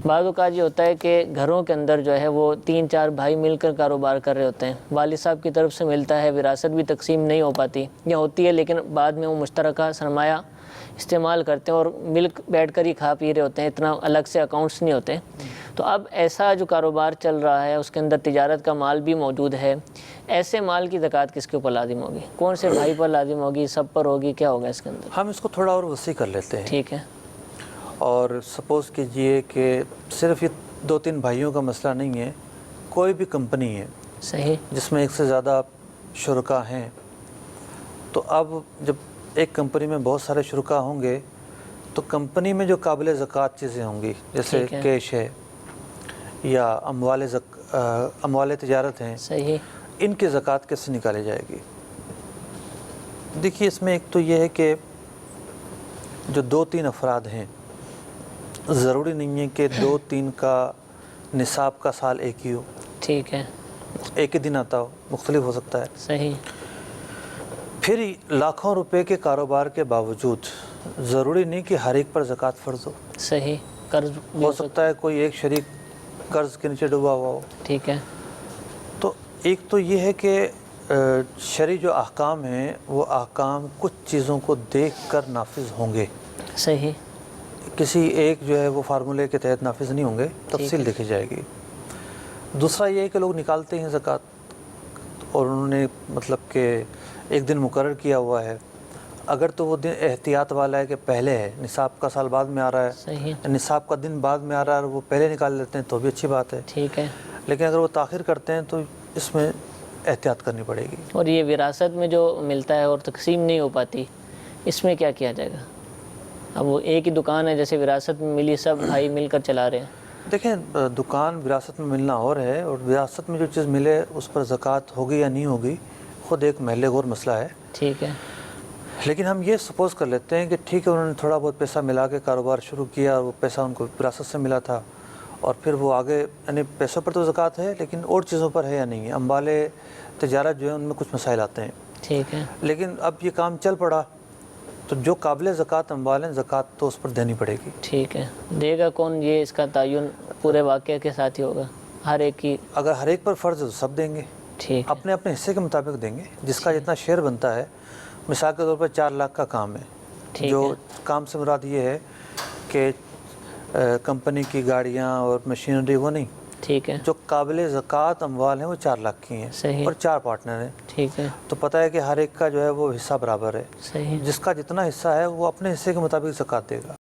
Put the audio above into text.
بعض اوقات یہ ہوتا ہے کہ گھروں کے اندر جو ہے وہ 3-4 بھائی مل کر کاروبار کر رہے ہوتے ہیں، والد صاحب کی طرف سے ملتا ہے، وراثت بھی تقسیم نہیں ہو پاتی یا ہوتی ہے لیکن بعد میں وہ مشترکہ سرمایہ استعمال کرتے ہیں اور مل بیٹھ کر ہی کھا پی رہے ہوتے ہیں، اتنا الگ سے اکاؤنٹس نہیں ہوتے۔ تو اب ایسا جو کاروبار چل رہا ہے اس کے اندر تجارت کا مال بھی موجود ہے، ایسے مال کی زکوٰۃ کس کے اوپر لازم ہوگی؟ کون سے بھائی پر لازم ہوگی، سب پر ہوگی، کیا ہوگا اس کے اندر؟ ہم اس کو تھوڑا اور وسیع کر لیتے ہیں۔ ٹھیک ہے۔ اور سپوز کیجئے کہ صرف یہ 2-3 بھائیوں کا مسئلہ نہیں ہے، کوئی بھی کمپنی ہے صحیح، جس میں ایک سے زیادہ شرکا ہیں، تو اب جب ایک کمپنی میں بہت سارے شرکا ہوں گے تو کمپنی میں جو قابل زکوٰۃ چیزیں ہوں گی جیسے کیش ہے یا اموال تجارت ہیں، صحیح، ان کی زکوٰۃ کیسے نکالی جائے گی؟ دیکھیے اس میں ایک تو یہ ہے کہ جو 2-3 افراد ہیں، ضروری نہیں ہے کہ 2-3 کا نصاب کا سال ایک ہی ہو، ٹھیک ہے، ایک ہی دن آتا ہو، مختلف ہو سکتا ہے۔ صحیح، پھر لاکھوں روپے کے کاروبار کے باوجود ضروری نہیں کہ ہر ایک پر زکوٰۃ فرض ہو، صحیح، قرض بھی ہو سکتا ہے کوئی ایک شریک قرض کے نیچے ڈوبا ہوا ہو۔ ٹھیک ہے، تو ایک تو یہ ہے کہ شرعی جو احکام ہیں وہ احکام کچھ چیزوں کو دیکھ کر نافذ ہوں گے، صحیح، کسی ایک جو ہے وہ فارمولے کے تحت نافذ نہیں ہوں گے، تفصیل دیکھی جائے گی۔ دوسرا یہ ہے کہ لوگ نکالتے ہیں زکوٰۃ اور انہوں نے مطلب کہ ایک دن مقرر کیا ہوا ہے، اگر تو وہ دن احتیاط والا ہے کہ پہلے ہے، نصاب کا سال بعد میں آ رہا ہے، صحیح، نصاب کا دن بعد میں آ رہا ہے اور وہ پہلے نکال لیتے ہیں تو بھی اچھی بات ہے، ٹھیک ہے۔ لیکن اگر وہ تاخیر کرتے ہیں تو اس میں احتیاط کرنی پڑے گی۔ اور یہ وراثت میں جو ملتا ہے اور تقسیم نہیں ہو پاتی، اس میں کیا کیا جائے گا؟ اب وہ ایک ہی دکان ہے، جیسے وراثت میں ملی، سب بھائی مل کر چلا رہے ہیں۔ دیکھیں دکان وراثت میں ملنا اور ہے، اور وراثت میں جو چیز ملے اس پر زکوٰۃ ہوگی یا نہیں ہوگی خود ایک محل غور مسئلہ ہے۔ ٹھیک ہے، لیکن ہم یہ سپوز کر لیتے ہیں کہ ٹھیک ہے انہوں نے تھوڑا بہت پیسہ ملا کے کاروبار شروع کیا اور وہ پیسہ ان کو وراثت سے ملا تھا، اور پھر وہ آگے یعنی پیسوں پر تو زکوٰۃ ہے لیکن اور چیزوں پر ہے یا نہیں ہے، اموال تجارت جو ہے ان میں کچھ مسائل آتے ہیں۔ ٹھیک ہے، لیکن اب یہ کام چل پڑا تو جو قابل زکوٰۃ اموال ہیں زکوٰۃ تو اس پر دینی پڑے گی۔ ٹھیک ہے، دے گا کون؟ یہ اس کا تعین پورے واقعے کے ساتھ ہی ہوگا، ہر ایک کی؟ اگر ہر ایک پر فرض ہے تو سب دیں گے، ٹھیک، اپنے اپنے حصے کے مطابق دیں گے، جس کا جتنا شیئر بنتا ہے۔ مثال کے طور پر 4 لاکھ کا کام ہے، جو کام سے مراد یہ ہے کہ کمپنی کی گاڑیاں اور مشینری وہ نہیں، ٹھیک ہے، جو قابل زکوٰۃ اموال ہیں وہ 4 لاکھ کی ہیں، صحیح، اور 4 پارٹنر ہیں، ٹھیک ہے، تو پتہ ہے کہ ہر ایک کا جو ہے وہ حصہ برابر ہے، صحیح۔ جس کا جتنا حصہ ہے وہ اپنے حصے کے مطابق زکوٰۃ دے گا۔